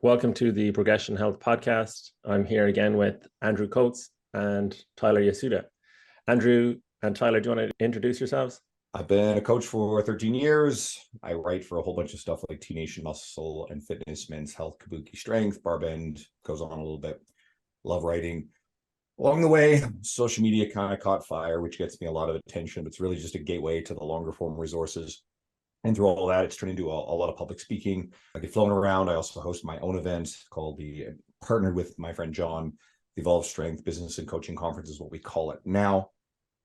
Welcome to the Progression Health Podcast. I'm here again with Andrew Coates and Tyler Yasuda. Andrew and Tyler, do you want to introduce yourselves? I've been a coach for 13 years. I write for a whole bunch of stuff like Teen Nation Muscle and Fitness, Men's Health, Kabuki Strength, Barbend, goes on a little bit. Love writing. Along the way, social media kind of caught fire, which gets me a lot of attention. But it's really just a gateway to the longer form resources. And through all that, it's turned into a lot of public speaking. I get flown around. I also host my own event called partnered with my friend John, the Evolve Strength Business and Coaching Conference is what we call it now.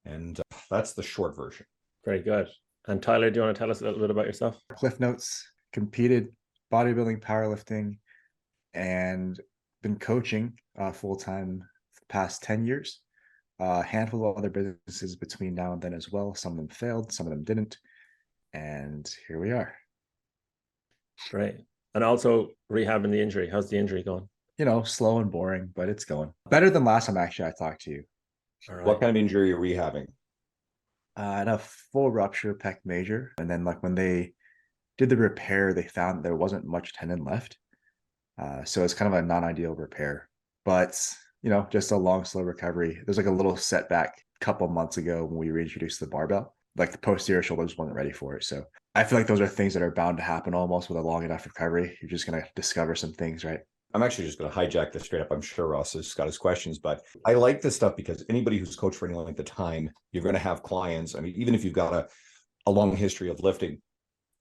And that's the short version. Very good. And Tyler, do you want to tell us a little bit about yourself? Cliff notes, competed bodybuilding, powerlifting, and been coaching full-time for the past 10 years. A handful of other businesses between now and then as well. Some of them failed, some of them didn't. And here we are. Great. And also rehabbing the injury. How's the injury going? Slow and boring, but it's going better than last time actually I talked to you. All right. What kind of injury are you rehabbing? I had a full rupture pec major. And then when they did the repair, they found there wasn't much tendon left. So it's kind of a non-ideal repair, but just a long, slow recovery. There's a little setback a couple months ago when we reintroduced the barbell. The posterior shoulders wasn't ready for it. So I feel like those are things that are bound to happen almost with a long enough recovery. You're just going to discover some things, right? I'm actually just going to hijack this straight up. I'm sure Ross has got his questions, but I like this stuff because anybody who's coached for any length of time, you're going to have clients. I mean, even if you've got a long history of lifting,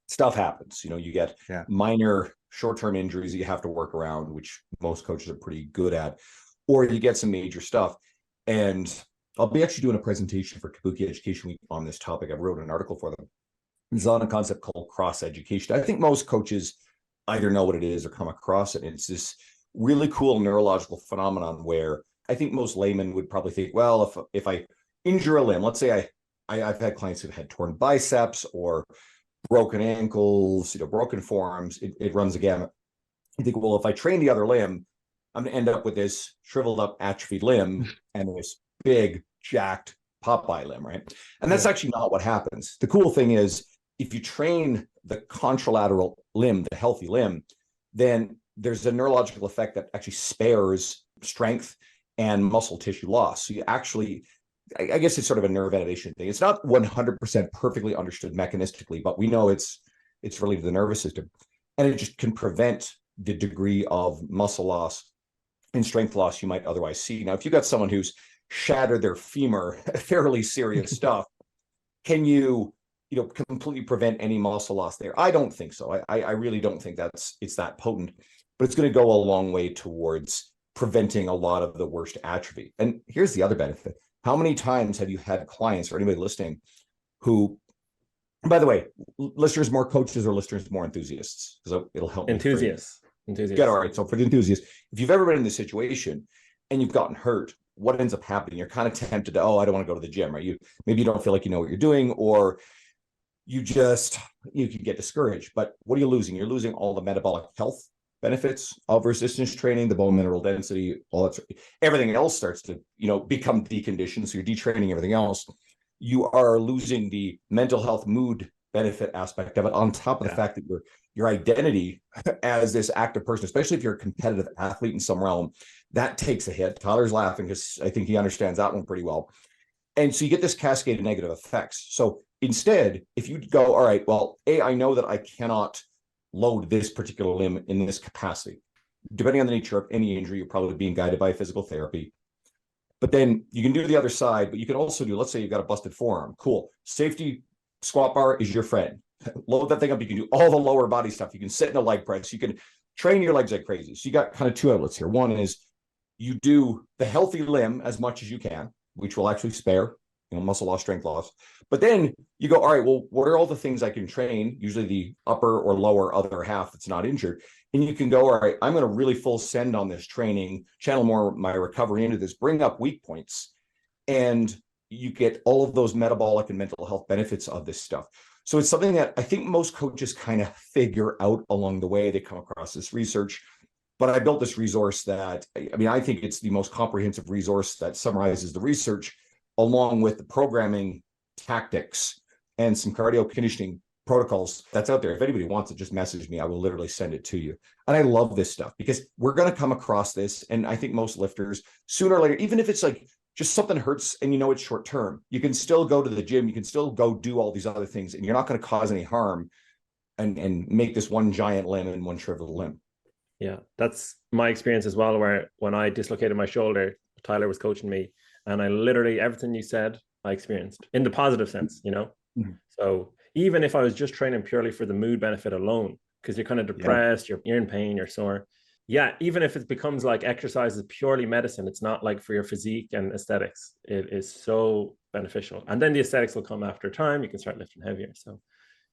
stuff happens. You get minor short-term injuries that you have to work around, which most coaches are pretty good at, or you get some major stuff. And I'll be actually doing a presentation for Kabuki Education Week on this topic. I wrote an article for them. It's on a concept called cross-education. I think most coaches either know what it is or come across it. It's this really cool neurological phenomenon where I think most laymen would probably think, well, if I injure a limb, let's say I've had clients who've had torn biceps or broken ankles, broken forearms, it runs a gamut. You think, well, if I train the other limb, I'm going to end up with this shriveled up atrophied limb and this big jacked Popeye limb, right? And that's actually not what happens. The cool thing is if you train the contralateral limb, the healthy limb, then there's a neurological effect that actually spares strength and muscle tissue loss. So you actually, I guess it's sort of a nerve innervation thing. It's not 100% perfectly understood mechanistically, but we know it's related to the nervous system. And it just can prevent the degree of muscle loss and strength loss you might otherwise see. Now, if you got someone who's shattered their femur, fairly serious stuff, can you completely prevent any muscle loss there? I don't think so. I really don't think it's that potent, but it's going to go a long way towards preventing a lot of the worst atrophy. And here's the other benefit. How many times have you had clients or anybody listening who, by the way, listeners more coaches or listeners more enthusiasts? Because it'll help. Enthusiasts. Good. All right. So for the enthusiasts, if you've ever been in this situation and you've gotten hurt, what ends up happening? You're kind of tempted to, I don't want to go to the gym, right? Maybe you don't feel like you know what you're doing, or you can get discouraged. But what are you losing? You're losing all the metabolic health benefits of resistance training, the bone mineral density, all that. Everything else starts to, become deconditioned. So you're detraining everything else. You are losing the mental health, mood benefit aspect of it, on top of the fact that your identity as this active person, especially if you're a competitive athlete in some realm, that takes a hit. Tyler's laughing because I think he understands that one pretty well. And so you get this cascade of negative effects. So instead, if you go, all right, well, I know that I cannot load this particular limb in this capacity. Depending on the nature of any injury, you're probably being guided by physical therapy. But then you can do the other side, but you can also do, let's say you've got a busted forearm. Cool. Safety squat bar is your friend. Load that thing up. You can do all the lower body stuff. You can sit in a leg press. You can train your legs like crazy. So you got kind of two outlets here. One is you do the healthy limb as much as you can, which will actually spare, muscle loss, strength loss. But then you go, all right, well, what are all the things I can train? Usually the upper or lower other half that's not injured. And you can go, all right, I'm going to really full send on this training, channel more my recovery into this, bring up weak points. And you get all of those metabolic and mental health benefits of this stuff. So it's something that I think most coaches kind of figure out along the way. They come across this research. But I built this resource that, I think it's the most comprehensive resource that summarizes the research along with the programming tactics and some cardio conditioning protocols that's out there. If anybody wants it, just message me. I will literally send it to you. And I love this stuff because we're going to come across this. And I think most lifters, sooner or later, even if it's like just something hurts and you know it's short term, you can still go to the gym. You can still go do all these other things, and you're not going to cause any harm and make this one giant limb and one shriveled limb. Yeah, that's my experience as well, where when I dislocated my shoulder, Tyler was coaching me, and I literally, everything you said, I experienced in the positive sense, you know? Mm-hmm. So even if I was just training purely for the mood benefit alone, because you're kind of depressed, you're in pain, you're sore. Yeah, even if it becomes like exercise is purely medicine, it's not like for your physique and aesthetics. It is so beneficial. And then the aesthetics will come after time. You can start lifting heavier. So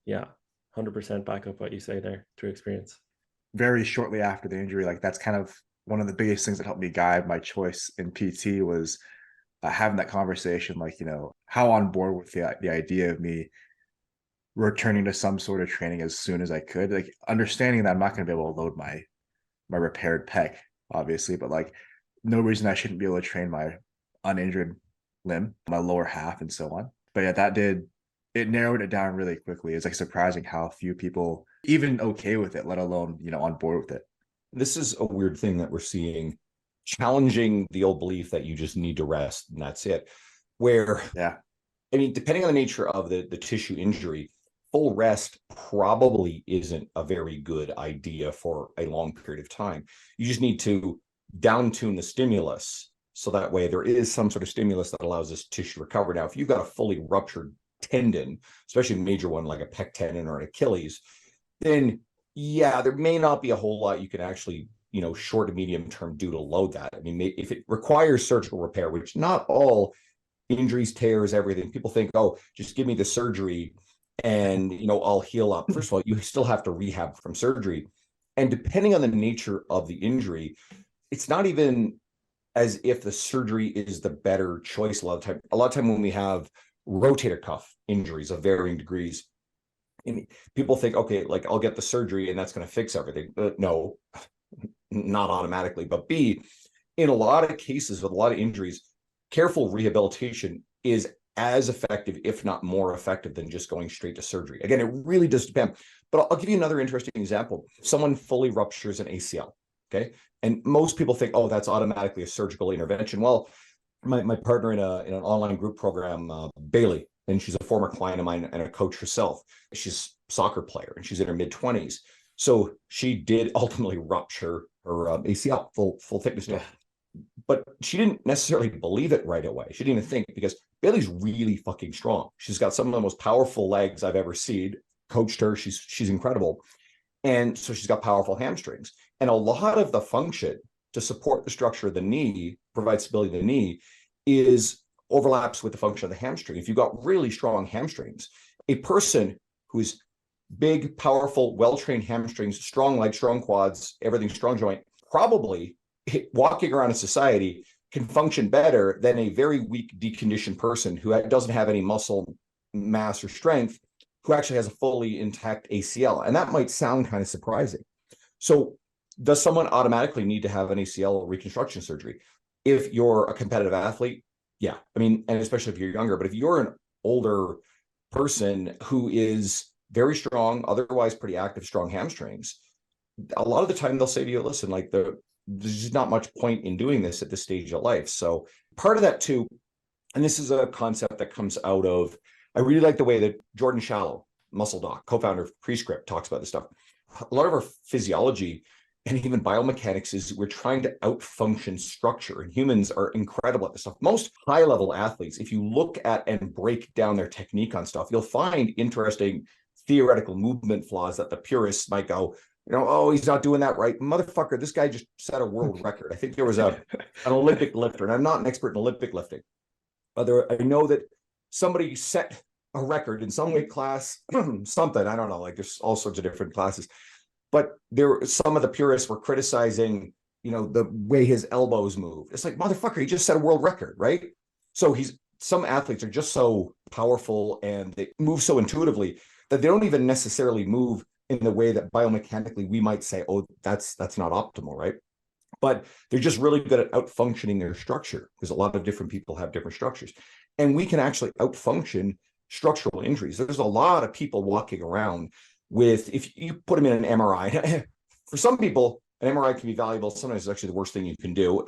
yeah, 100% back up what you say there through experience. Very shortly after the injury, like that's kind of one of the biggest things that helped me guide my choice in PT was having that conversation, like, you know, how on board with the idea of me returning to some sort of training as soon as I could, like understanding that I'm not going to be able to load my repaired pec, obviously, but like no reason I shouldn't be able to train my uninjured limb, my lower half, and so on. But yeah, it narrowed it down really quickly. It's like surprising how few people even okay with it, let alone, you know, on board with it. This is a weird thing that we're seeing, challenging the old belief that you just need to rest and that's it. Where, yeah, I mean, depending on the nature of the tissue injury, full rest probably isn't a very good idea for a long period of time. You just need to down tune the stimulus so that way there is some sort of stimulus that allows this tissue to recover. Now, if you've got a fully ruptured tendon, especially a major one like a pec tendon or an Achilles, then yeah, there may not be a whole lot you can actually, you know, short to medium term do to load that. I mean, if it requires surgical repair, which not all injuries, tears, everything, people think, oh, just give me the surgery and, you know, I'll heal up. First of all, you still have to rehab from surgery. And depending on the nature of the injury, it's not even as if the surgery is the better choice a lot of time. A lot of time when we have rotator cuff injuries of varying degrees, and people think, okay, like I'll get the surgery and that's going to fix everything. But no, not automatically. But B, in a lot of cases with a lot of injuries, careful rehabilitation is as effective, if not more effective, than just going straight to surgery. Again, it really does depend. But I'll give you another interesting example. Someone fully ruptures an ACL, okay? And most people think, oh, that's automatically a surgical intervention. Well, my partner in an online group program, Bailey, and she's a former client of mine and a coach herself. She's a soccer player and she's in her mid-20s. So she did ultimately rupture her ACL, full thickness. Yeah. But she didn't necessarily believe it right away. She didn't even think, because Bailey's really fucking strong. She's got some of the most powerful legs I've ever seen. Coached her. She's incredible. And so she's got powerful hamstrings. And a lot of the function to support the structure of the knee, provide stability to the knee, overlaps with the function of the hamstring. If you've got really strong hamstrings, a person who's big, powerful, well-trained hamstrings, strong legs, strong quads, everything strong joint, probably walking around in society can function better than a very weak, deconditioned person who doesn't have any muscle mass or strength, who actually has a fully intact ACL. And that might sound kind of surprising. So does someone automatically need to have an ACL reconstruction surgery? If you're a competitive athlete, yeah. I mean, and especially if you're younger, but if you're an older person who is very strong, otherwise pretty active, strong hamstrings, a lot of the time they'll say to you, listen, like there's just not much point in doing this at this stage of life. So part of that too, and this is a concept that comes out of, I really like the way that Jordan Shallow, muscle doc, co-founder of Prescript, talks about this stuff. A lot of our physiology and even biomechanics is we're trying to outfunction structure, and humans are incredible at this stuff. Most high-level athletes, if you look at and break down their technique on stuff, you'll find interesting theoretical movement flaws that the purists might go, you know, oh, he's not doing that right. Motherfucker, this guy just set a world record. I think there was an Olympic lifter, and I'm not an expert in Olympic lifting, but I know that somebody set a record in some weight class, something, I don't know, like there's all sorts of different classes. But some of the purists were criticizing, you know, the way his elbows move. It's like, motherfucker, he just set a world record, right? So some athletes are just so powerful and they move so intuitively that they don't even necessarily move in the way that biomechanically we might say, oh, that's not optimal, right? But they're just really good at outfunctioning their structure, because a lot of different people have different structures. And we can actually outfunction structural injuries. There's a lot of people walking around with, if you put them in an MRI, for some people, an MRI can be valuable. Sometimes it's actually the worst thing you can do.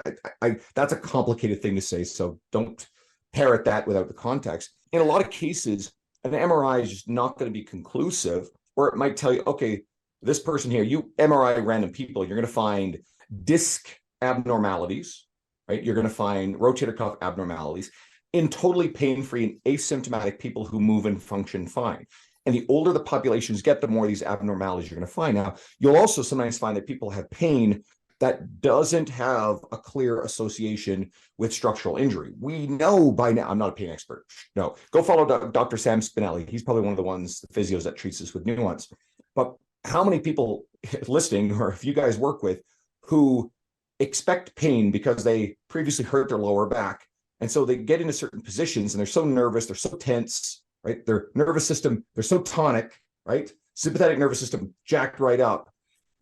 That's a complicated thing to say, so don't parrot that without the context. In a lot of cases, an MRI is just not going to be conclusive, or it might tell you, okay, this person here, you MRI random people, you're going to find disc abnormalities, right? You're going to find rotator cuff abnormalities in totally pain-free and asymptomatic people who move and function fine. And the older the populations get, the more of these abnormalities you're going to find. Now, you'll also sometimes find that people have pain that doesn't have a clear association with structural injury. We know by now, I'm not a pain expert. No, go follow Dr. Sam Spinelli. He's probably one of the ones, the physios that treats this with nuance. But how many people listening, or if you guys work with, who expect pain because they previously hurt their lower back, and so they get into certain positions and they're so nervous, they're so tense, right? Their nervous system, they're so tonic, right? Sympathetic nervous system jacked right up,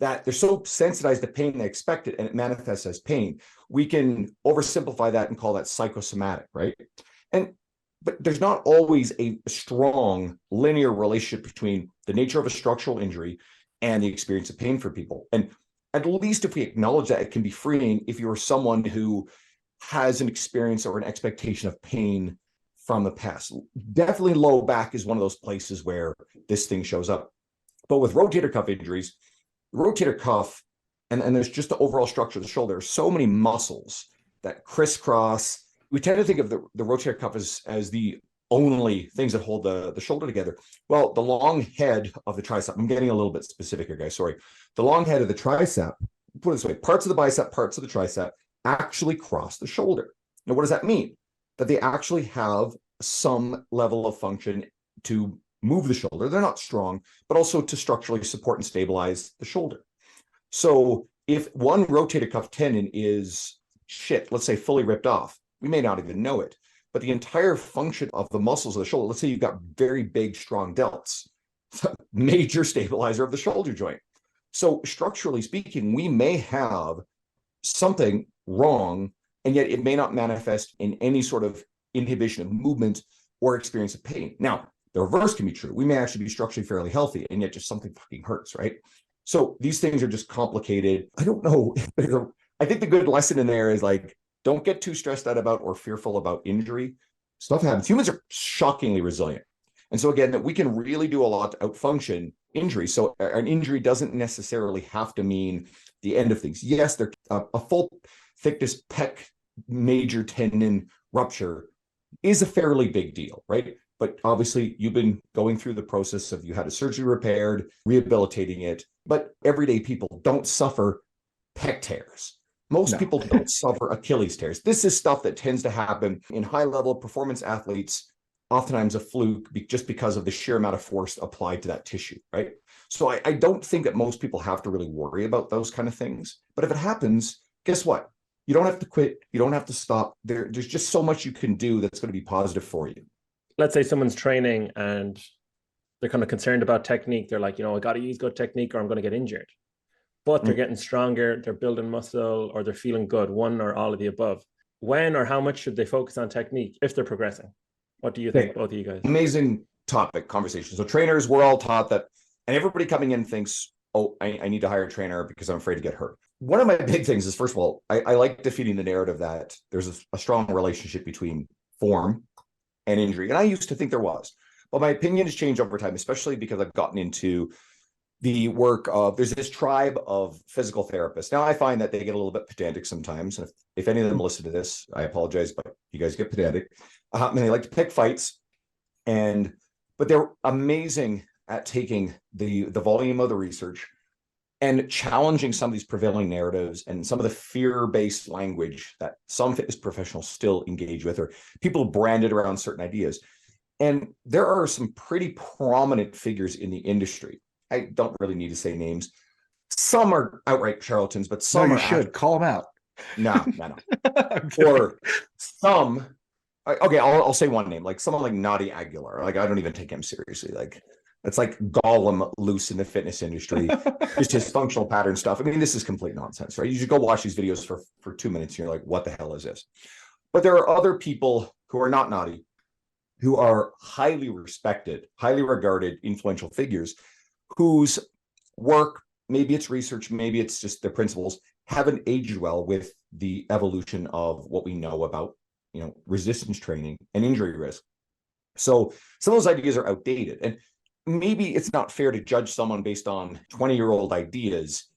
that they're so sensitized to pain, they expect it, and it manifests as pain. We can oversimplify that and call that psychosomatic, right? But there's not always a strong linear relationship between the nature of a structural injury and the experience of pain for people. And at least if we acknowledge that, it can be freeing if you're someone who has an experience or an expectation of pain from the past. Definitely low back is one of those places where this thing shows up. But with rotator cuff injuries, rotator cuff, and there's just the overall structure of the shoulder, so many muscles that crisscross. We tend to think of the rotator cuff as the only things that hold the shoulder together. Well, the long head of the tricep, I'm getting a little bit specific here, guys, sorry. The long head of the tricep, put it this way, parts of the bicep, parts of the tricep actually cross the shoulder. Now, what does that mean? That they actually have some level of function to move the shoulder. They're not strong, but also to structurally support and stabilize the shoulder. So if one rotator cuff tendon is let's say fully ripped off, we may not even know it, but the entire function of the muscles of the shoulder, let's say you've got very big, strong delts, major stabilizer of the shoulder joint. So structurally speaking, we may have something wrong, and yet it may not manifest in any sort of inhibition of movement or experience of pain. Now, the reverse can be true. We may actually be structurally fairly healthy, and yet just something fucking hurts, right? So these things are just complicated. I don't know. I think the good lesson in there is like, don't get too stressed out about or fearful about injury. Stuff happens. Humans are shockingly resilient. And so again, that we can really do a lot to outfunction injury. So an injury doesn't necessarily have to mean the end of things. Yes, a full thickness pec major tendon rupture is a fairly big deal, right? But obviously you've been going through the process of you had a surgery repaired, rehabilitating it, but everyday people don't suffer pec tears. Most people don't suffer Achilles tears. This is stuff that tends to happen in high-level performance athletes, oftentimes a fluke just because of the sheer amount of force applied to that tissue, right? So I don't think that most people have to really worry about those kind of things. But if it happens, guess what? You don't have to quit. You don't have to stop. There's just so much you can do that's going to be positive for you. Let's say someone's training and they're kind of concerned about technique. They're like, I got to use good technique or I'm going to get injured. But they're getting stronger, they're building muscle, or they're feeling good, one or all of the above. When or how much should they focus on technique if they're progressing? What do you think, both of you guys? Amazing topic, conversation. So trainers, we're all taught that, and everybody coming in thinks, oh, I need to hire a trainer because I'm afraid to get hurt. One of my big things is, first of all, I like defeating the narrative that there's a strong relationship between form and injury. And I used to think there was. But my opinion has changed over time, especially because I've gotten into the work of, there's this tribe of physical therapists. Now I find that they get a little bit pedantic sometimes. And if any of them listen to this, I apologize, but you guys get pedantic. And they like to pick fights. But they're amazing at taking the volume of the research and challenging some of these prevailing narratives and some of the fear-based language that some fitness professionals still engage with, or people branded around certain ideas. And there are some pretty prominent figures in the industry. I don't really need to say names. Some are outright charlatans, but some you should call them out. No. Or some, okay, I'll say one name, like someone like Naughty Aguilar. Like, I don't even take him seriously. Like, it's like Gollum loose in the fitness industry, just his functional pattern stuff. I mean, this is complete nonsense, right? You should go watch these videos for 2 minutes and you're like, what the hell is this? But there are other people who are not naughty, who are highly respected, highly regarded, influential figures whose work, maybe it's research, maybe it's just their principles, haven't aged well with the evolution of what we know about, resistance training and injury risk. So some of those ideas are outdated. And maybe it's not fair to judge someone based on 20-year-old ideas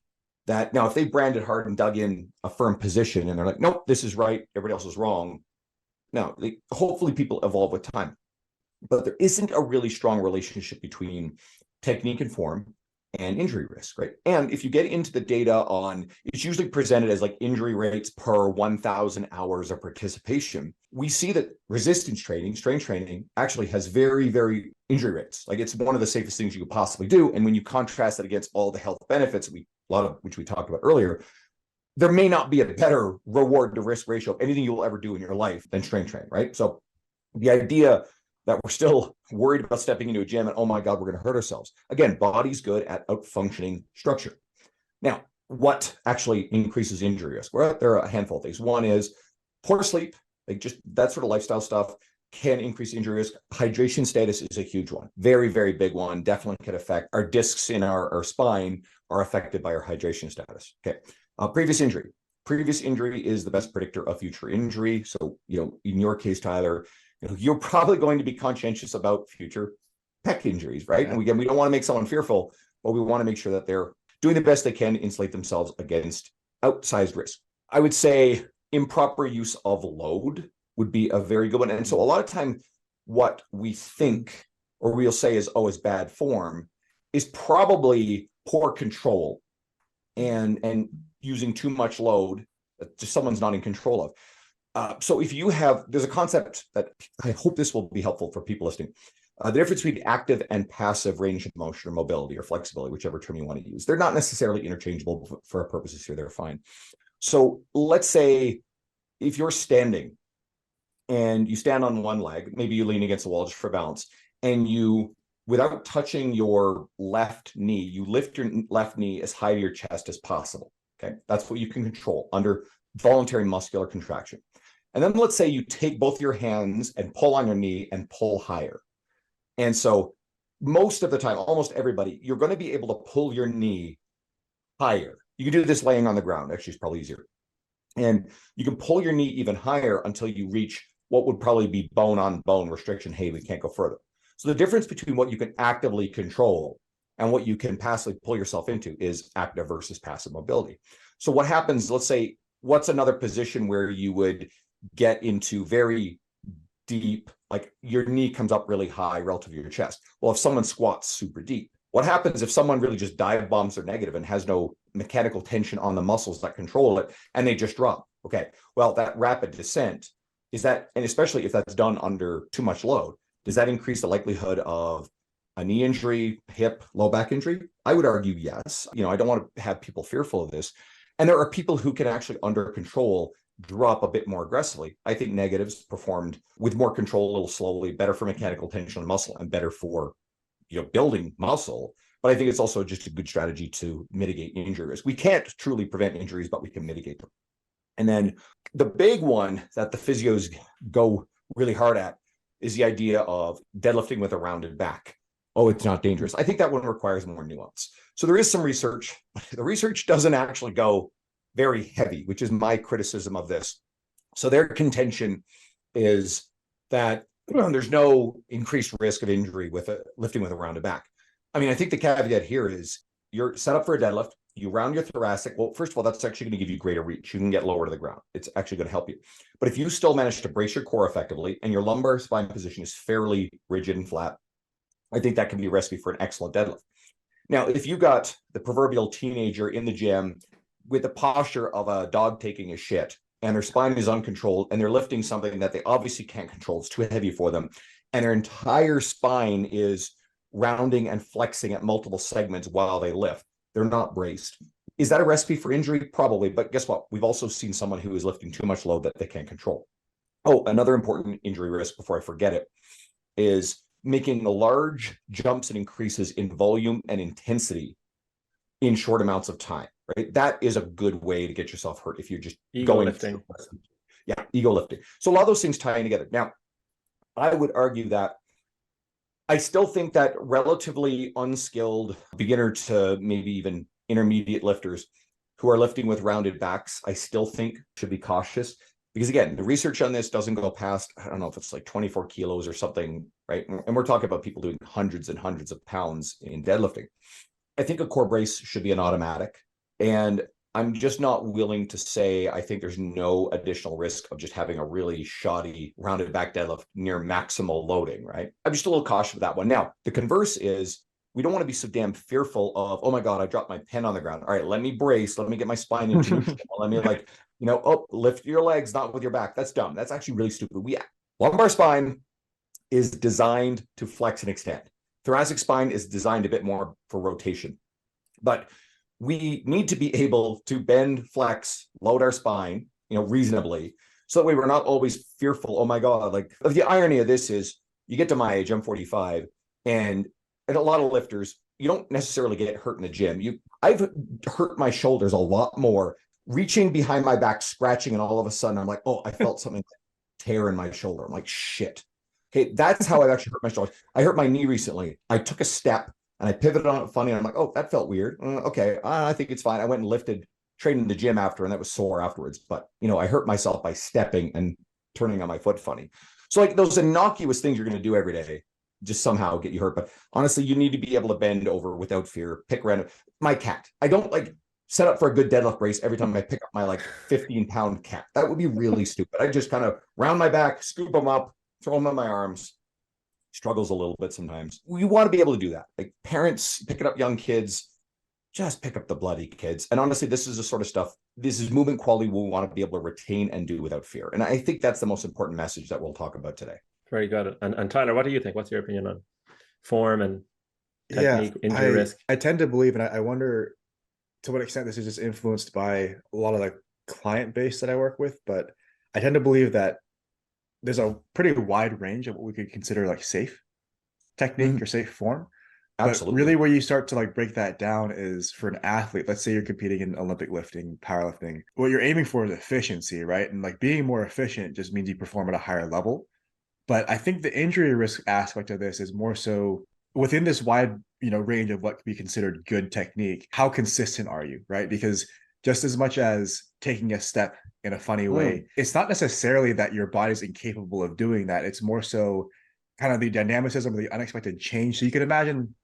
that now, if they branded hard and dug in a firm position and they're like, nope, this is right, everybody else is wrong. Now, hopefully people evolve with time, but there isn't a really strong relationship between technique and form and injury risk, right? And if you get into the data on, it's usually presented as like injury rates per 1,000 hours of participation. We see that resistance training, strength training, actually has very, very injury rates. Like it's one of the safest things you could possibly do. And when you contrast it against all the health benefits, a lot of which we talked about earlier, there may not be a better reward to risk ratio of anything you will ever do in your life than strength training, right? So the idea that we're still worried about stepping into a gym and, oh my God, we're going to hurt ourselves. Again, body's good at out-functioning structure. Now, what actually increases injury risk? Well, there are a handful of things. One is poor sleep, like just that sort of lifestyle stuff can increase injury risk. Hydration status is a huge one. Very, very big one. Definitely can affect our discs in our spine are affected by our hydration status. Okay. Previous injury. Previous injury is the best predictor of future injury. So, in your case, Tyler, you're probably going to be conscientious about future pec injuries, right? Yeah. And again, we don't want to make someone fearful, but we want to make sure that they're doing the best they can to insulate themselves against outsized risk. I would say improper use of load would be a very good one. And so a lot of time what we think or we'll say is, oh, is bad form is probably poor control and using too much load that just someone's not in control of. So if you have, there's a concept that I hope this will be helpful for people listening. The difference between active and passive range of motion or mobility or flexibility, whichever term you want to use. They're not necessarily interchangeable for our purposes here. They're fine. So let's say if you're standing and you stand on one leg, maybe you lean against the wall just for balance, and you, without touching your left knee, you lift your left knee as high to your chest as possible. Okay, that's what you can control under voluntary muscular contraction. And then let's say you take both your hands and pull on your knee and pull higher. And so most of the time, almost everybody, you're going to be able to pull your knee higher. You can do this laying on the ground. Actually, it's probably easier. And you can pull your knee even higher until you reach what would probably be bone on bone restriction. Hey, we can't go further. So the difference between what you can actively control and what you can passively pull yourself into is active versus passive mobility. So what happens, let's say, what's another position where you would get into very deep, like your knee comes up really high relative to your chest? Well, if someone squats super deep, what happens if someone really just dive bombs their negative and has no mechanical tension on the muscles that control it and they just drop? Okay, well, that rapid descent, is that, and especially if that's done under too much load, does that increase the likelihood of a knee injury, hip, low back injury? I would argue yes. I don't want to have people fearful of this. And there are people who can actually, under control, drop a bit more aggressively. I think negatives performed with more control, a little slowly, better for mechanical tension on muscle and better for building muscle. But I think it's also just a good strategy to mitigate injury risk. We can't truly prevent injuries, but we can mitigate them. And then the big one that the physios go really hard at is the idea of deadlifting with a rounded back. Oh, it's not dangerous. I think that one requires more nuance. So there is some research, but the research doesn't actually go very heavy, which is my criticism of this. So their contention is that there's no increased risk of injury with lifting with a rounded back. I mean, I think the caveat here is you're set up for a deadlift, you round your thoracic. Well, first of all, that's actually going to give you greater reach. You can get lower to the ground. It's actually going to help you. But if you still manage to brace your core effectively and your lumbar spine position is fairly rigid and flat, I think that can be a recipe for an excellent deadlift. Now, if you got the proverbial teenager in the gym with the posture of a dog taking a shit and their spine is uncontrolled and they're lifting something that they obviously can't control, it's too heavy for them, and their entire spine is rounding and flexing at multiple segments while they lift, they're not braced. Is that a recipe for injury? Probably, but guess what? We've also seen someone who is lifting too much load that they can't control. Oh, another important injury risk before I forget it is making the large jumps and increases in volume and intensity in short amounts of time, right? That is a good way to get yourself hurt if you're just ego lifting. Yeah, ego lifting. So a lot of those things tie in together. Now, I would argue that I still think that relatively unskilled beginner to maybe even intermediate lifters who are lifting with rounded backs, I still think should be cautious. Because again, the research on this doesn't go past, I don't know if it's like 24 kilos or something, right? And we're talking about people doing hundreds and hundreds of pounds in deadlifting. I think a core brace should be an automatic. And I'm just not willing to say I think there's no additional risk of just having a really shoddy rounded back deadlift near maximal loading, right? I'm just a little cautious of that one. Now, the converse is we don't want to be so damn fearful of, oh my God, I dropped my pen on the ground. All right, let me brace. Let me get my spine into neutral. Let me lift your legs, not with your back. That's dumb. That's actually really stupid. Lumbar spine is designed to flex and extend. Thoracic spine is designed a bit more for rotation. But we need to be able to bend, flex, load our spine, reasonably, so that way we're not always fearful. Oh my God! Like the irony of this is, you get to my age, I'm 45, and a lot of lifters, you don't necessarily get hurt in the gym. I've hurt my shoulders a lot more reaching behind my back, scratching, and all of a sudden I'm like, oh, I felt something tear in my shoulder. I'm like, shit. Okay, that's how I've actually hurt my shoulders. I hurt my knee recently. I took a step and I pivoted on it funny. And I'm like, oh, that felt weird. Okay, I think it's fine. I went and lifted, trained in the gym after, and that was sore afterwards. But, I hurt myself by stepping and turning on my foot funny. So like those innocuous things you're going to do every day just somehow get you hurt. But honestly, you need to be able to bend over without fear. Pick random. My cat. I don't set up for a good deadlift brace every time I pick up my 15-pound cat. That would be really stupid. I just kind of round my back, scoop them up, throw them on my arms. Struggles a little bit sometimes. We want to be able to do that. Like parents picking up young kids, just pick up the bloody kids. And honestly, this is the sort of stuff, this is movement quality we want to be able to retain and do without fear. And I think that's the most important message that we'll talk about today. Very good. And Tyler, what do you think? What's your opinion on form and technique, injury risk? I tend to believe, and I wonder to what extent this is just influenced by a lot of the client base that I work with, but I tend to believe that there's a pretty wide range of what we could consider safe technique or safe form. Absolutely. But really where you start to break that down is for an athlete. Let's say you're competing in Olympic lifting, powerlifting. What you're aiming for is efficiency, right? And being more efficient just means you perform at a higher level. But I think the injury risk aspect of this is more so within this wide, range of what could be considered good technique. How consistent are you, right? Because just as much as taking a step in a funny way, it's not necessarily that your body's incapable of doing that. It's more so kind of the dynamicism of the unexpected change. So you can imagine,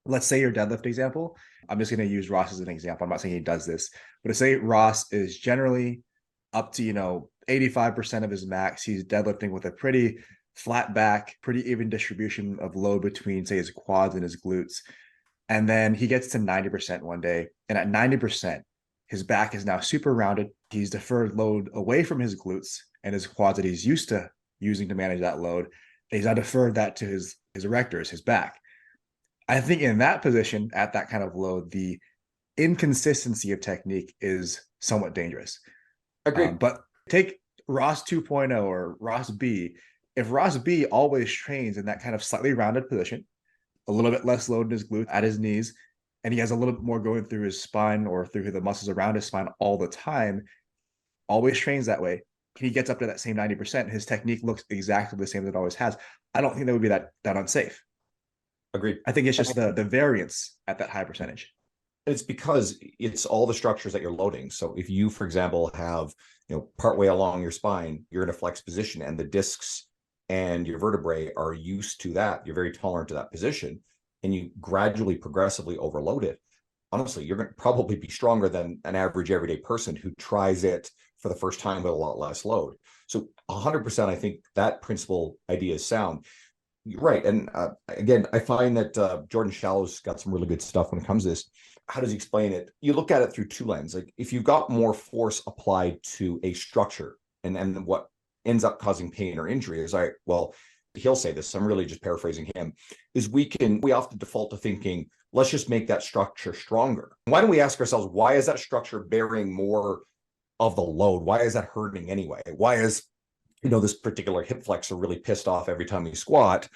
let's say your deadlift example. I'm just going to use Ross as an example. I'm not saying he does this, but to say Ross is generally up to, 85% of his max. He's deadlifting with a pretty flat back, pretty even distribution of load between, say, his quads and his glutes. And then he gets to 90% one day. And at 90%, his back is now super rounded. He's deferred load away from his glutes and his quads that he's used to using to manage that load. He's now deferred that to his erectors, his back. I think in that position, at that kind of load, the inconsistency of technique is somewhat dangerous. Agreed. But take Ross 2.0 or Ross B. If Ross B always trains in that kind of slightly rounded position, a little bit less load in his glutes, at his knees, and he has a little bit more going through his spine or through the muscles around his spine all the time, always trains that way, he gets up to that same 90%, his technique looks exactly the same as it always has. I don't think that would be that unsafe. Agreed. I think it's just the variance at that high percentage. It's because it's all the structures that you're loading. So if you, for example, have, partway along your spine, you're in a flex position and the discs and your vertebrae are used to that, you're very tolerant to that position, and you gradually, progressively overload it, honestly, you're going to probably be stronger than an average everyday person who tries it for the first time with a lot less load. So 100%, I think that principle idea is sound. You're right. And again, I find that Jordan Shallow's got some really good stuff when it comes to this. How does he explain it? You look at it through two lenses. Like if you've got more force applied to a structure and what ends up causing pain or injury is, he'll say this, I'm really just paraphrasing him, is we often default to thinking, let's just make that structure stronger. Why don't we ask ourselves, why is that structure bearing more of the load? Why is that hurting anyway? Why is, this particular hip flexor really pissed off every time we squat?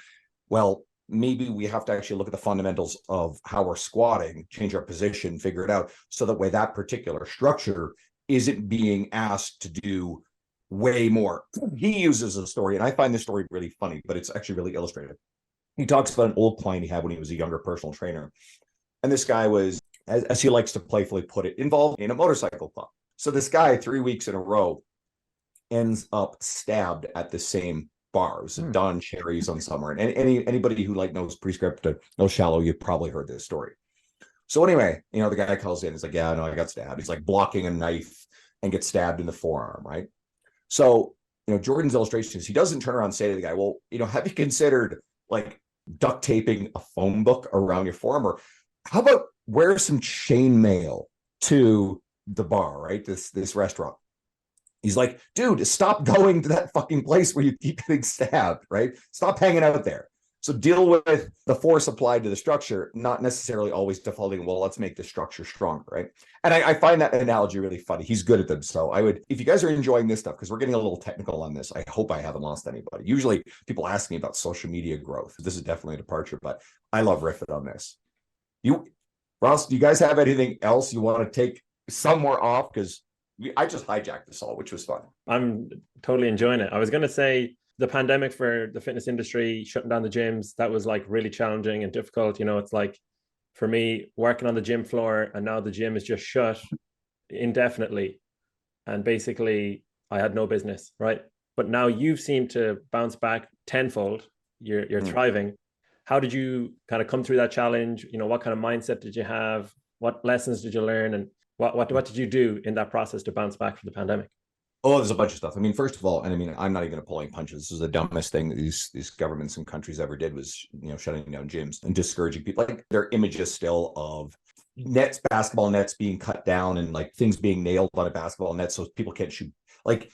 Well, maybe we have to actually look at the fundamentals of how we're squatting, change our position, figure it out, so that way that particular structure isn't being asked to do way more. He uses a story, and I find this story really funny, but it's actually really illustrative. He talks about an old client he had when he was a younger personal trainer. And this guy was, as he likes to playfully put it, involved in a motorcycle club. So this guy, 3 weeks in a row, ends up stabbed at the same bar. It was Don Cherry's on summer. And anybody who like knows Prescript, knows Shallow, you've probably heard this story. So anyway, the guy calls in. He's like, yeah, no, I got stabbed. He's like blocking a knife and gets stabbed in the forearm, right? So, Jordan's illustrations, he doesn't turn around and say to the guy, well, have you considered like duct taping a phone book around your forearm? Or how about wear some chain mail to the bar, right? This restaurant. He's like, dude, stop going to that fucking place where you keep getting stabbed, right? Stop hanging out there. So deal with the force applied to the structure, not necessarily always defaulting, well, let's make the structure stronger, right? And I find that analogy really funny. He's good at them. So I would, if you guys are enjoying this stuff, because we're getting a little technical on this, I hope I haven't lost anybody. Usually people ask me about social media growth. This is definitely a departure, but I love riffing on this. Ross, do you guys have anything else you want to take somewhere off? Because I just hijacked this all, which was fun. I'm totally enjoying it. I was going to say, the pandemic for the fitness industry, shutting down the gyms, that was like really challenging and difficult. It's like for me working on the gym floor, and now the gym is just shut indefinitely. And basically I had no business, right? But now you've seemed to bounce back tenfold. You're thriving. How did you kind of come through that challenge? What kind of mindset did you have? What lessons did you learn? And what did you do in that process to bounce back from the pandemic? Oh, there's a bunch of stuff. First of all, and I'm not even going to pull any punches. This is the dumbest thing that these governments and countries ever did was, shutting down gyms and discouraging people. Like there are images still of basketball nets being cut down and like things being nailed on a basketball net so people can't shoot. Like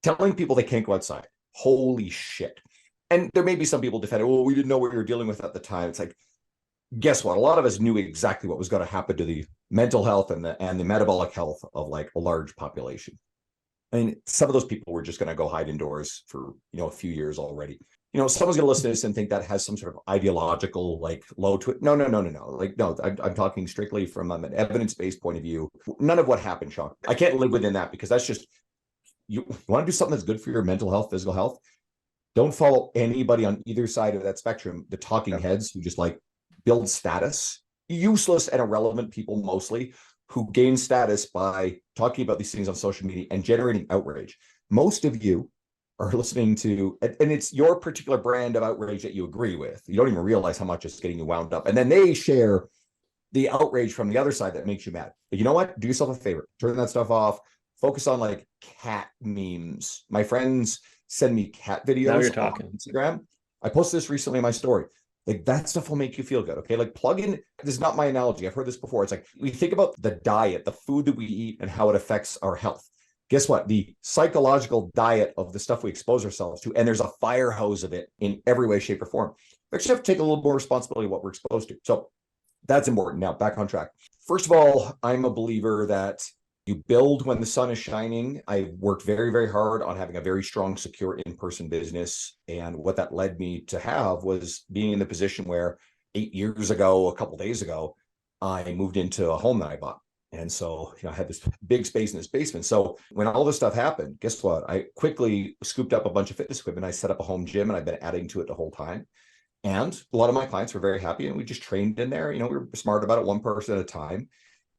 telling people they can't go outside. Holy shit. And there may be some people defending, well, we didn't know what we were dealing with at the time. It's like, guess what? A lot of us knew exactly what was going to happen to the mental health and the metabolic health of like a large population. Some of those people were just going to go hide indoors for, a few years already. Someone's going to listen to this and think that has some sort of ideological, like low to it. No. Like, no, I'm talking strictly from an evidence-based point of view. None of what happened, Sean. I can't live within that because that's just, you want to do something that's good for your mental health, physical health. Don't follow anybody on either side of that spectrum. The talking heads who just like build status, useless and irrelevant people mostly, who gain status by talking about these things on social media and generating outrage. Most of you are listening to, and it's your particular brand of outrage that you agree with. You don't even realize how much it's getting you wound up. And then they share the outrage from the other side that makes you mad. But you know what? Do yourself a favor. Turn that stuff off. Focus on like cat memes. My friends send me cat videos now you're talking. on Instagram. I posted this recently in my story. Like that stuff will make you feel good. Okay. Like plug in, this is not my analogy. I've heard this before. It's like we think about the diet, the food that we eat and how it affects our health. Guess what? The psychological diet of the stuff we expose ourselves to, and there's a fire hose of it in every way, shape, or form. We actually have to take a little more responsibility of what we're exposed to. So that's important. Now back on track. First of all, I'm a believer that you build when the sun is shining. I worked very, very hard on having a very strong, secure in-person business. And what that led me to have was being in the position where 8 years ago, a couple of days ago, I moved into a home that I bought. And so, I had this big space in this basement. So when all this stuff happened, guess what? I quickly scooped up a bunch of fitness equipment. I set up a home gym and I've been adding to it the whole time. And a lot of my clients were very happy and we just trained in there. We were smart about it, one person at a time.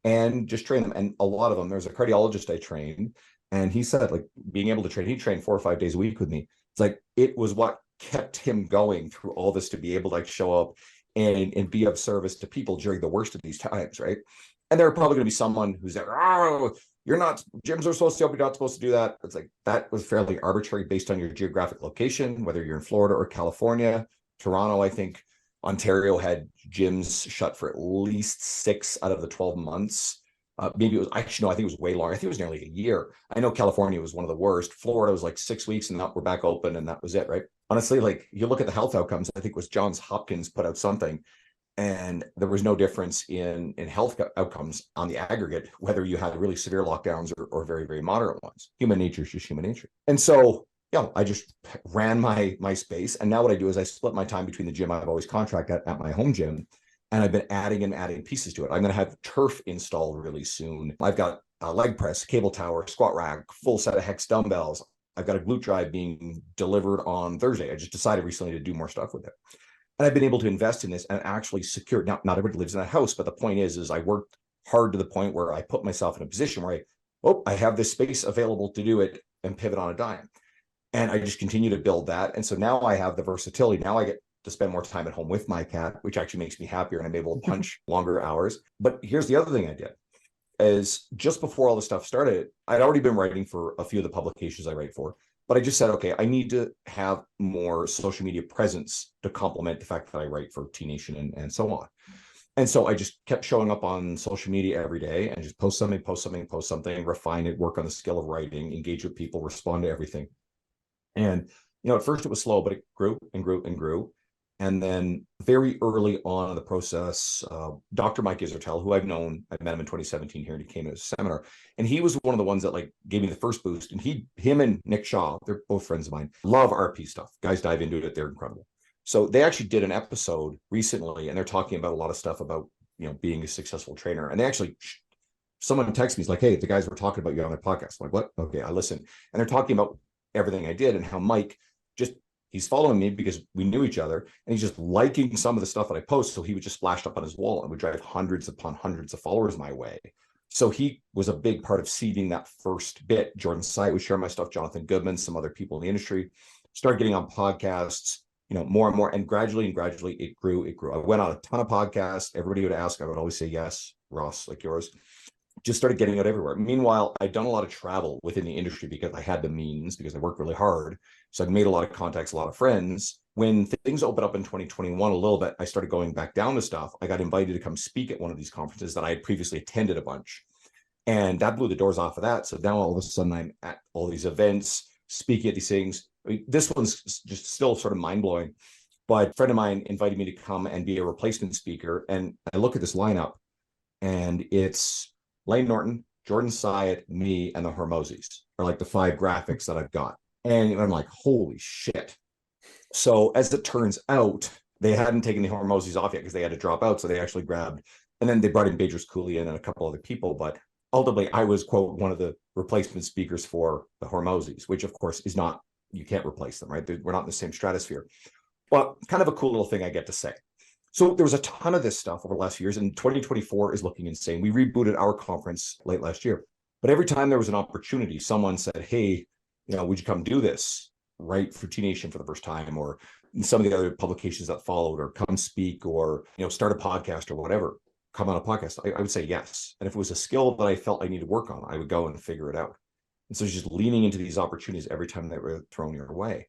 And just train them. And a lot of them, there's a cardiologist I trained, and he said, like, being able to train, he trained 4 or 5 days a week with me. It's like, it was what kept him going through all this to be able to like show up and be of service to people during the worst of these times, right? And there are probably going to be someone who's like, oh, you're not, gyms are supposed to help, you're not supposed to do that. It's like, that was fairly arbitrary based on your geographic location, whether you're in Florida or California. Toronto, I think, Ontario had gyms shut for at least 6 out of the 12 months. Maybe it was actually, no, I think it was way longer. I think it was nearly a year. I know California was one of the worst. Florida was like 6 weeks and now we're back open and that was it, right? Honestly, like you look at the health outcomes, I think it was Johns Hopkins put out something and there was no difference in health outcomes on the aggregate, whether you had really severe lockdowns or very, very moderate ones. Human nature is just human nature. And so I just ran my space. And now what I do is I split my time between the gym I've always contracted at my home gym. And I've been adding pieces to it. I'm going to have turf installed really soon. I've got a leg press, cable tower, squat rack, full set of hex dumbbells. I've got a glute drive being delivered on Thursday. I just decided recently to do more stuff with it. And I've been able to invest in this and actually secure. Now, not everybody lives in that house, but the point is I worked hard to the point where I put myself in a position where I have this space available to do it and pivot on a dime. And I just continue to build that. And so now I have the versatility. Now I get to spend more time at home with my cat, which actually makes me happier, and I'm able to punch longer hours. But here's the other thing I did is just before all this stuff started, I'd already been writing for a few of the publications I write for, but I just said, okay, I need to have more social media presence to complement the fact that I write for T Nation and so on. And so I just kept showing up on social media every day and just post something, refine it, work on the skill of writing, engage with people, respond to everything. And, at first it was slow, but it grew and grew and grew. And then very early on in the process, Dr. Mike Isertel, who I've known, I met him in 2017 here, and he came to a seminar, and he was one of the ones that gave me the first boost. And him and Nick Shaw, they're both friends of mine, love RP stuff. Guys dive into it. They're incredible. So they actually did an episode recently, and they're talking about a lot of stuff about, being a successful trainer. And they actually, someone texted me, he's like, hey, the guys were talking about you on their podcast. I'm like, what? Okay, I listened. And they're talking about everything I did and how Mike he's following me because we knew each other, and he's just liking some of the stuff that I post. So he would just splash up on his wall and would drive hundreds upon hundreds of followers my way. So he was a big part of seeding that first bit. Jordan Site would share my stuff, Jonathan Goodman, some other people in the industry, started getting on podcasts, more and more. And gradually it grew. I went on a ton of podcasts. Everybody would ask, I would always say yes, Ross, like yours. Just started getting out everywhere. Meanwhile, I'd done a lot of travel within the industry because I had the means, because I worked really hard. So I'd made a lot of contacts, a lot of friends. When things opened up in 2021 a little bit, I started going back down to stuff. I got invited to come speak at one of these conferences that I had previously attended a bunch. And that blew the doors off of that. So now all of a sudden I'm at all these events, speaking at these things. This one's just still sort of mind-blowing. But a friend of mine invited me to come and be a replacement speaker. And I look at this lineup, and it's Lane Norton, Jordan Syatt, me, and the Hormozis are the 5 graphics that I've got. And I'm like, holy shit. So as it turns out, they hadn't taken the Hormozis off yet because they had to drop out. So they actually grabbed, and then they brought in Bedros Keuilian and a couple other people. But ultimately, I was, quote, one of the replacement speakers for the Hormozis, which of course is not, you can't replace them, right? We're not in the same stratosphere. But kind of a cool little thing I get to say. So there was a ton of this stuff over the last few years, and 2024 is looking insane. We rebooted our conference late last year, but every time there was an opportunity, someone said, hey, would you come do this, right, for T Nation for the first time, or some of the other publications that followed, or come speak, or, start a podcast or whatever, come on a podcast. I would say yes. And if it was a skill that I felt I needed to work on, I would go and figure it out. And so just leaning into these opportunities every time they were thrown your way.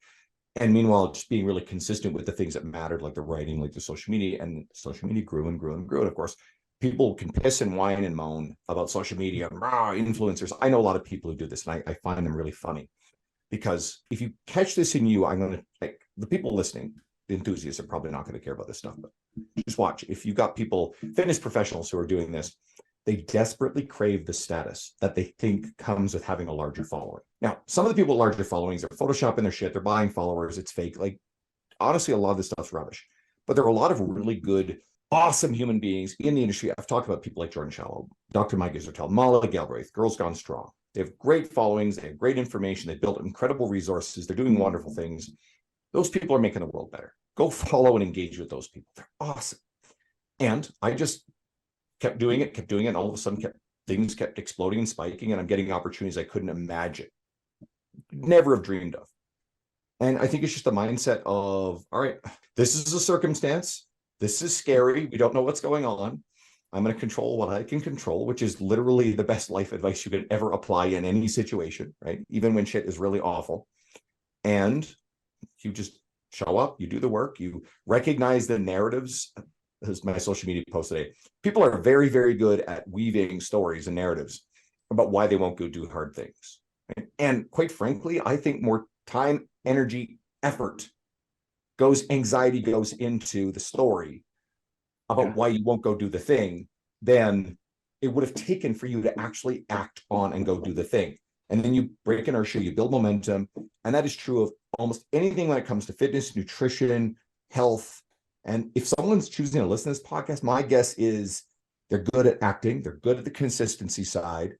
And meanwhile, just being really consistent with the things that mattered, like the writing, like the social media, and social media grew and grew and grew. And of course, people can piss and whine and moan about social media, influencers. I know a lot of people who do this, and I find them really funny, because if you catch this in you, I'm going to, the people listening, the enthusiasts are probably not going to care about this stuff, but just watch. If you've got people, fitness professionals who are doing this, they desperately crave the status that they think comes with having a larger following. Now, some of the people with larger followings are photoshopping their shit. They're buying followers. It's fake. Honestly, a lot of this stuff's rubbish. But there are a lot of really good, awesome human beings in the industry. I've talked about people like Jordan Shallow, Dr. Mike Isertel, Molly Galbraith, Girls Gone Strong. They have great followings. They have great information. They built incredible resources. They're doing wonderful things. Those people are making the world better. Go follow and engage with those people. They're awesome. And I just kept doing it, and all of a sudden things kept exploding and spiking, and I'm getting opportunities I couldn't imagine, never have dreamed of. And I think it's just a mindset of, all right, this is a circumstance. This is scary. We don't know what's going on. I'm going to control what I can control, which is literally the best life advice you could ever apply in any situation, right? Even when shit is really awful. And you just show up, you do the work, you recognize the narratives. This is my social media post today. People are very, very good at weaving stories and narratives about why they won't go do hard things. Right? And quite frankly, I think more time, energy, effort anxiety goes into the story about why you won't go do the thing than it would have taken for you to actually act on and go do the thing. And then you break inertia, you build momentum. And that is true of almost anything when it comes to fitness, nutrition, health. And if someone's choosing to listen to this podcast, my guess is they're good at acting, they're good at the consistency side,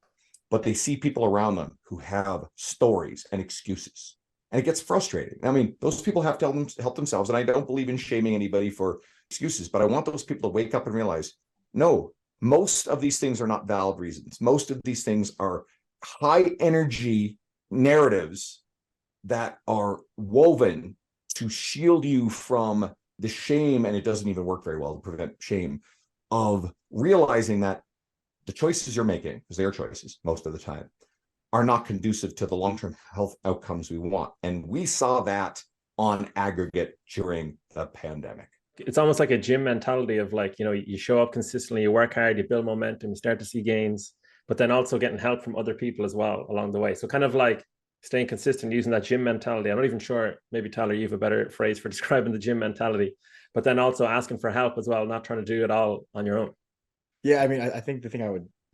but they see people around them who have stories and excuses. And it gets frustrating. I mean, those people have to help themselves. And I don't believe in shaming anybody for excuses, but I want those people to wake up and realize, no, most of these things are not valid reasons. Most of these things are high energy narratives that are woven to shield you from the shame, and it doesn't even work very well to prevent shame, of realizing that the choices you're making, because they are choices most of the time, are not conducive to the long-term health outcomes we want. And we saw that on aggregate during the pandemic. It's almost like a gym mentality of like, you know, you show up consistently, you work hard, you build momentum, you start to see gains, but then also getting help from other people as well along the way. So kind of like staying consistent, using that gym mentality. I'm not even sure, maybe Tyler, you have a better phrase for describing the gym mentality, but then also asking for help as well, not trying to do it all on your own. Yeah, I mean, I think the thing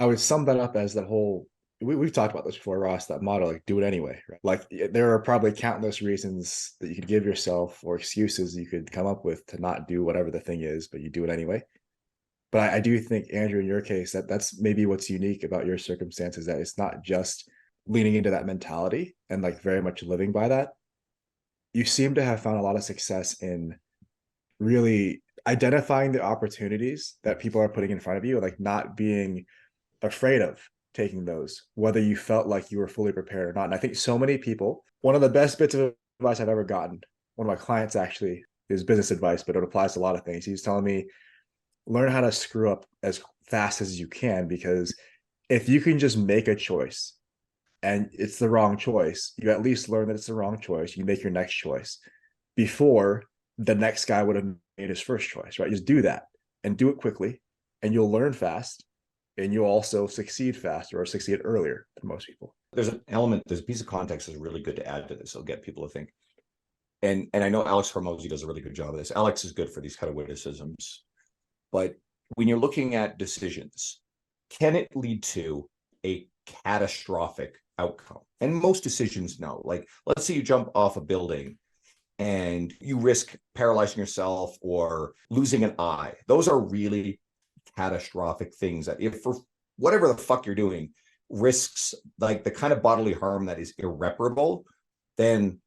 I would sum that up as that whole, we've talked about this before, Ross, that motto, like do it anyway, right? Like there are probably countless reasons that you could give yourself or excuses you could come up with to not do whatever the thing is, but you do it anyway. But I do think, Andrew, in your case, that's maybe what's unique about your circumstances, that it's not just leaning into that mentality and like very much living by that. You seem to have found a lot of success in really identifying the opportunities that people are putting in front of you, like not being afraid of taking those, whether you felt like you were fully prepared or not. And I think so many people, one of the best bits of advice I've ever gotten, one of my clients actually, is business advice, but it applies to a lot of things. He's telling me, learn how to screw up as fast as you can, because if you can just make a choice and it's the wrong choice, you at least learn that it's the wrong choice. You make your next choice before the next guy would have made his first choice, right? Just do that and do it quickly, and you'll learn fast, and you'll also succeed faster or succeed earlier than most people. There's an element, there's a piece of context that's really good to add to this. It'll get people to think. And I know Alex Hormozy does a really good job of this. Alex is good for these kind of witticisms. But when you're looking at decisions, can it lead to a catastrophic outcome? And most decisions, no. Like, let's say you jump off a building and you risk paralyzing yourself or losing an eye. Those are really catastrophic things that, if for whatever the fuck you're doing, risks like the kind of bodily harm that is irreparable, then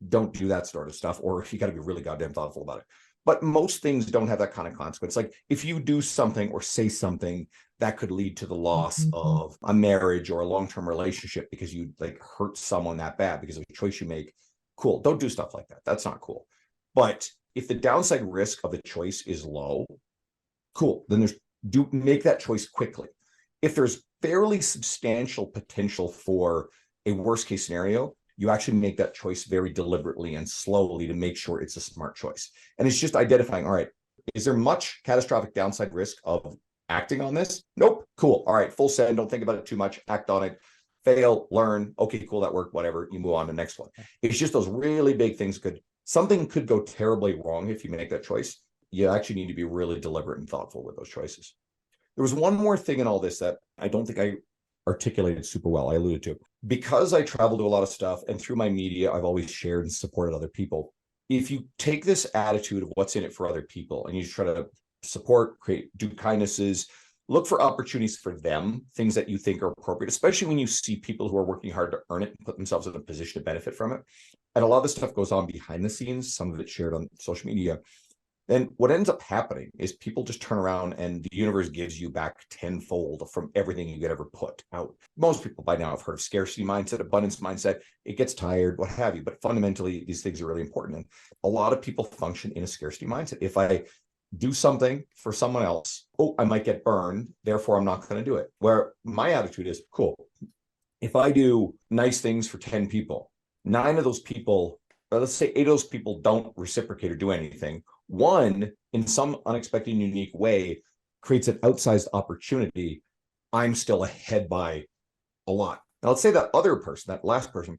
don't do that sort of stuff. Or you got to be really goddamn thoughtful about it. But most things don't have that kind of consequence. Like if you do something or say something that could lead to the loss of a marriage or a long-term relationship because you like hurt someone that bad because of a choice you make, cool. Don't do stuff like that. That's not cool. But if the downside risk of the choice is low, cool. Then do make that choice quickly. If there's fairly substantial potential for a worst case scenario, you actually make that choice very deliberately and slowly to make sure it's a smart choice. And it's just identifying, all right, is there much catastrophic downside risk of acting on this? Nope. Cool. All right. Full send. Don't think about it too much. Act on it. Fail, learn. Okay, cool. That worked. Whatever. You move on to the next one. It's just those really big things something could go terribly wrong if you make that choice. You actually need to be really deliberate and thoughtful with those choices. There was one more thing in all this that I don't think I articulated super well. I alluded to, because I travel to a lot of stuff and through my media, I've always shared and supported other people. If you take this attitude of what's in it for other people and you try to support, do kindnesses, look for opportunities for them, things that you think are appropriate, especially when you see people who are working hard to earn it and put themselves in a position to benefit from it. And a lot of this stuff goes on behind the scenes, some of it shared on social media. Then what ends up happening is people just turn around and the universe gives you back tenfold from everything you get ever put out. Most people by now have heard of scarcity mindset, abundance mindset. It gets tired, what have you. But fundamentally, these things are really important. And a lot of people function in a scarcity mindset. If I do something for someone else, I might get burned. Therefore, I'm not going to do it. Where my attitude is, cool. If I do nice things for 10 people, 9 of those people, or let's say 8 of those people don't reciprocate or do anything. One, in some unexpected, unique way, creates an outsized opportunity. I'm still ahead by a lot. Now, let's say that other person, that last person,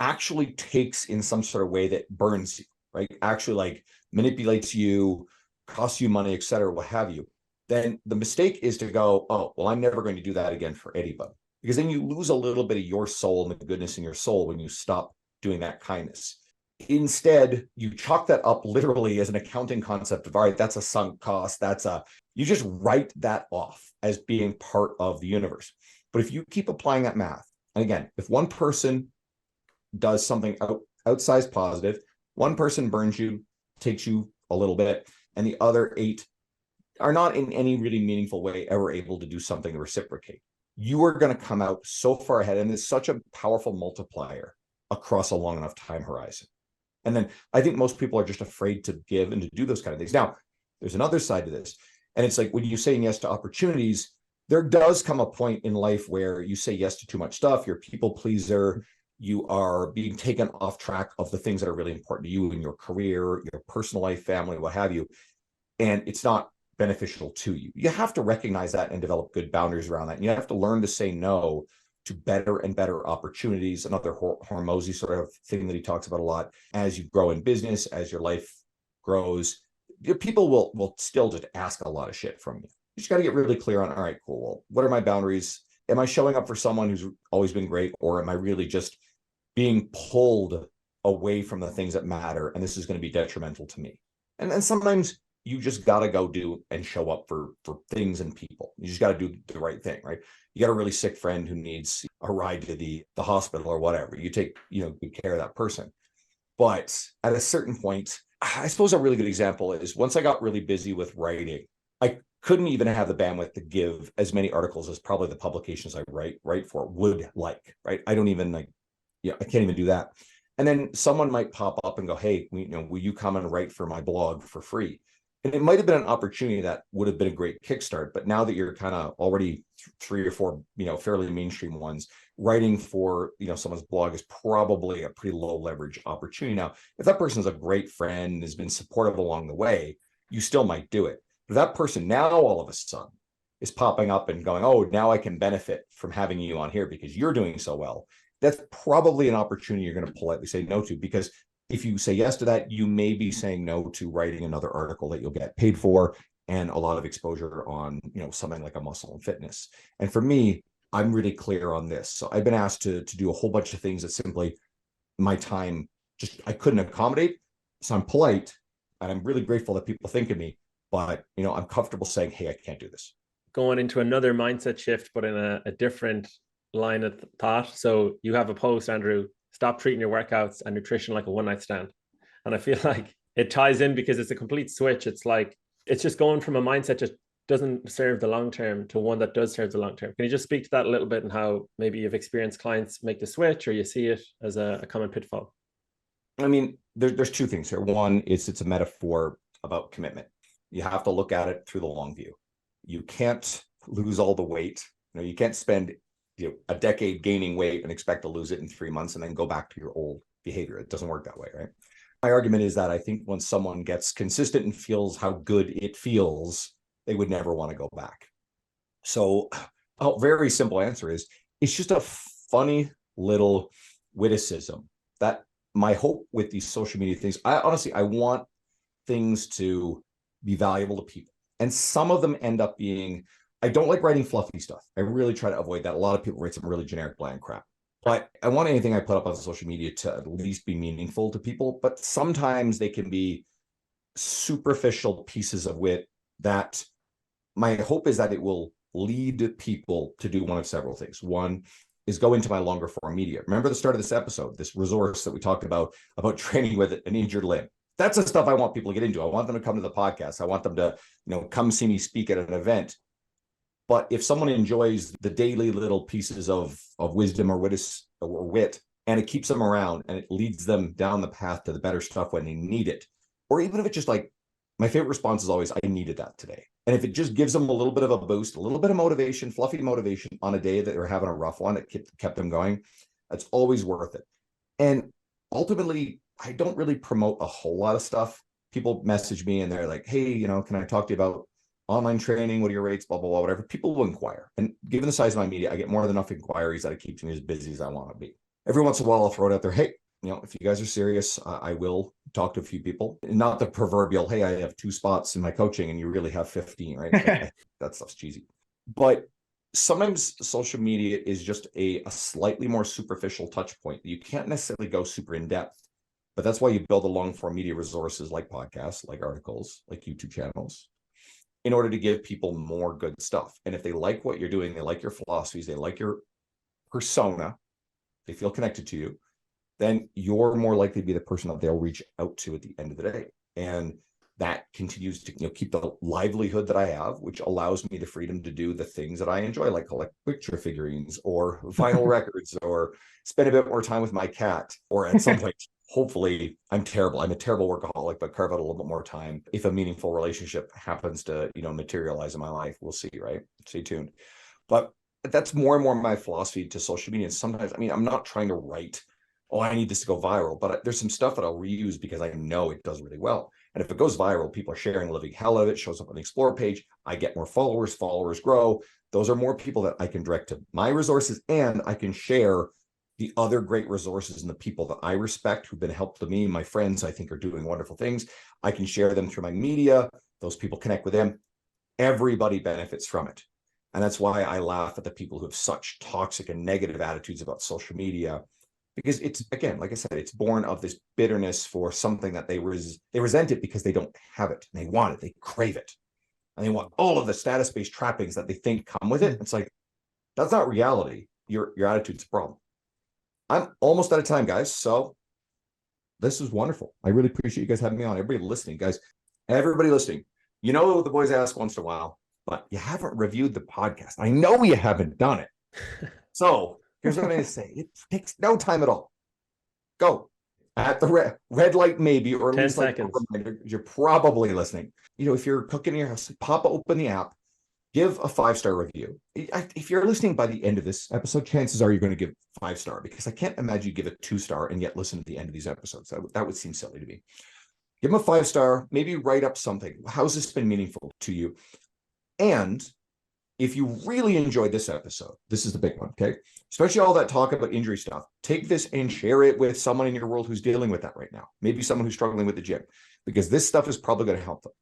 actually takes in some sort of way that burns you, right? Actually, like manipulates you, costs you money, et cetera, what have you. Then the mistake is to go, oh, well, I'm never going to do that again for anybody. Because then you lose a little bit of your soul and the goodness in your soul when you stop doing that kindness. Instead, you chalk that up literally as an accounting concept of, all right, that's a sunk cost. You just write that off as being part of the universe. But if you keep applying that math, and again, if one person does something outsized positive, one person burns you, takes you a little bit, and the other 8 are not in any really meaningful way ever able to do something to reciprocate, you are going to come out so far ahead. And it's such a powerful multiplier across a long enough time horizon. And then I think most people are just afraid to give and to do those kind of things. Now, there's another side to this. And it's like when you're saying yes to opportunities, there does come a point in life where you say yes to too much stuff, you're a people pleaser, you are being taken off track of the things that are really important to you in your career, your personal life, family, what have you. And it's not beneficial to you. You have to recognize that and develop good boundaries around that. And you have to learn to say no to better and better opportunities. Another Hormozy sort of thing that he talks about a lot. As you grow in business, as your life grows, your people will still just ask a lot of shit from you. You just got to get really clear on, all right, cool. Well, what are my boundaries? Am I showing up for someone who's always been great? Or am I really just being pulled away from the things that matter? And this is going to be detrimental to me. And then sometimes you just got to go do and show up for things and people. You just got to do the right thing, right? You got a really sick friend who needs a ride to the hospital or whatever. You take, good care of that person. But at a certain point, I suppose a really good example is once I got really busy with writing, I couldn't even have the bandwidth to give as many articles as probably the publications I write for would like, right? I don't even I can't even do that. And then someone might pop up and go, hey, will you come and write for my blog for free? And it might have been an opportunity that would have been a great kickstart. But now that you're kind of already 3 or 4, fairly mainstream ones, writing for, someone's blog is probably a pretty low leverage opportunity. Now, if that person's a great friend, has been supportive along the way, you still might do it. But that person now all of a sudden is popping up and going, oh, now I can benefit from having you on here because you're doing so well. That's probably an opportunity you're going to politely say no to, because if you say yes to that, you may be saying no to writing another article that you'll get paid for and a lot of exposure on, something like a muscle and fitness. And for me, I'm really clear on this. So I've been asked to do a whole bunch of things that simply my time I couldn't accommodate. So I'm polite and I'm really grateful that people think of me, but I'm comfortable saying, hey, I can't do this. Going into another mindset shift, but in a different line of thought. So you have a post, Andrew, stop treating your workouts and nutrition like a one-night stand. And I feel like it ties in because it's a complete switch. It's like, it's just going from a mindset that doesn't serve the long term to one that does serve the long term. Can you just speak to that a little bit and how maybe you've experienced clients make the switch or you see it as a common pitfall? I mean, there's 2 things here. One is it's a metaphor about commitment. You have to look at it through the long view. You can't lose all the weight. You can't spend a decade gaining weight and expect to lose it in 3 months and then go back to your old behavior. It doesn't work that way, right? My argument is that I think when someone gets consistent and feels how good it feels, they would never want to go back. So a very simple answer is it's just a funny little witticism that my hope with these social media things, I want things to be valuable to people. And some of them end up being, I don't like writing fluffy stuff. I really try to avoid that. A lot of people write some really generic bland crap. But I want anything I put up on social media to at least be meaningful to people. But sometimes they can be superficial pieces of wit that my hope is that it will lead people to do one of several things. One is go into my longer form media. Remember the start of this episode, this resource that we talked about training with an injured limb. That's the stuff I want people to get into. I want them to come to the podcast. I want them to, come see me speak at an event. But if someone enjoys the daily little pieces of wisdom or wit, and it keeps them around and it leads them down the path to the better stuff when they need it, or even if it's just like, my favorite response is always, I needed that today. And if it just gives them a little bit of a boost, a little bit of motivation, fluffy motivation on a day that they're having a rough one, that kept them going, that's always worth it. And ultimately, I don't really promote a whole lot of stuff. People message me and they're like, hey, can I talk to you about online training? What are your rates? Blah, blah, blah, whatever. People will inquire. And given the size of my media, I get more than enough inquiries that it keeps me as busy as I want to be. Every once in a while, I'll throw it out there. Hey, if you guys are serious, I will talk to a few people. Not the proverbial, hey, I have 2 spots in my coaching and you really have 15, right? That stuff's cheesy. But sometimes social media is just a slightly more superficial touch point. You can't necessarily go super in depth. But that's why you build a long form media resources like podcasts, like articles, like YouTube channels. in order to give people more good stuff. And if they like what you're doing, they like your philosophies, they like your persona, they feel connected to you, then you're more likely to be the person that they'll reach out to at the end of the day. And that continues to, keep the livelihood that I have, which allows me the freedom to do the things that I enjoy, like collect picture figurines or vinyl records, or spend a bit more time with my cat, or at some point, hopefully, I'm a terrible workaholic, but carve out a little bit more time if a meaningful relationship happens to, materialize in my life. We'll see, right? Stay tuned. But that's more and more my philosophy to social media. And sometimes, I'm not trying to write, oh, I need this to go viral, but there's some stuff that I'll reuse because I know it does really well. And if it goes viral, people are sharing living hell of it, shows up on the Explore page. I get more followers grow. Those are more people that I can direct to my resources, and I can share the other great resources and the people that I respect who've been helpful to me. My friends, I think, are doing wonderful things. I can share them through my media. Those people connect with them. Everybody benefits from it. And that's why I laugh at the people who have such toxic and negative attitudes about social media, because it's, again, like I said, it's born of this bitterness for something that they resent it because they don't have it, and they want it, they crave it, and they want all of the status-based trappings that they think come with it. It's like, that's not reality. Your attitude's a problem. I'm almost out of time, guys. So this is wonderful. I really appreciate you guys having me on. Everybody listening, guys, everybody listening, the boys ask once in a while, but you haven't reviewed the podcast. I know you haven't done it. So here's what I'm going to say. It takes no time at all. Go at the red light, maybe, or at 10 least seconds. You're probably listening. If you're cooking in your house, pop open the app, give a 5-star review. If you're listening by the end of this episode, chances are you're going to give 5-star, because I can't imagine you give a 2-star and yet listen to the end of these episodes. That would seem silly to me. Give them a 5-star, maybe write up something. How's this been meaningful to you? And if you really enjoyed this episode, this is the big one, okay? Especially all that talk about injury stuff. Take this and share it with someone in your world who's dealing with that right now. Maybe someone who's struggling with the gym, because this stuff is probably going to help them.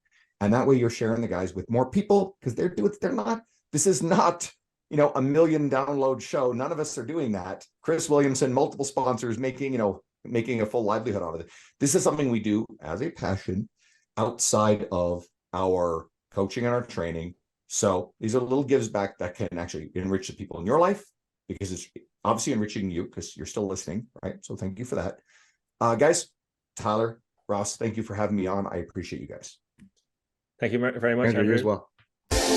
And that way you're sharing the guys with more people, because this is not, a million download show. None of us are doing that. Chris Williamson, multiple sponsors, making a full livelihood out of it. This is something we do as a passion outside of our coaching and our training. So these are little gives back that can actually enrich the people in your life, because it's obviously enriching you because you're still listening, right? So thank you for that. Guys, Tyler, Ross, thank you for having me on. I appreciate you guys. Thank you very much, Andrew, you Andrew. as well.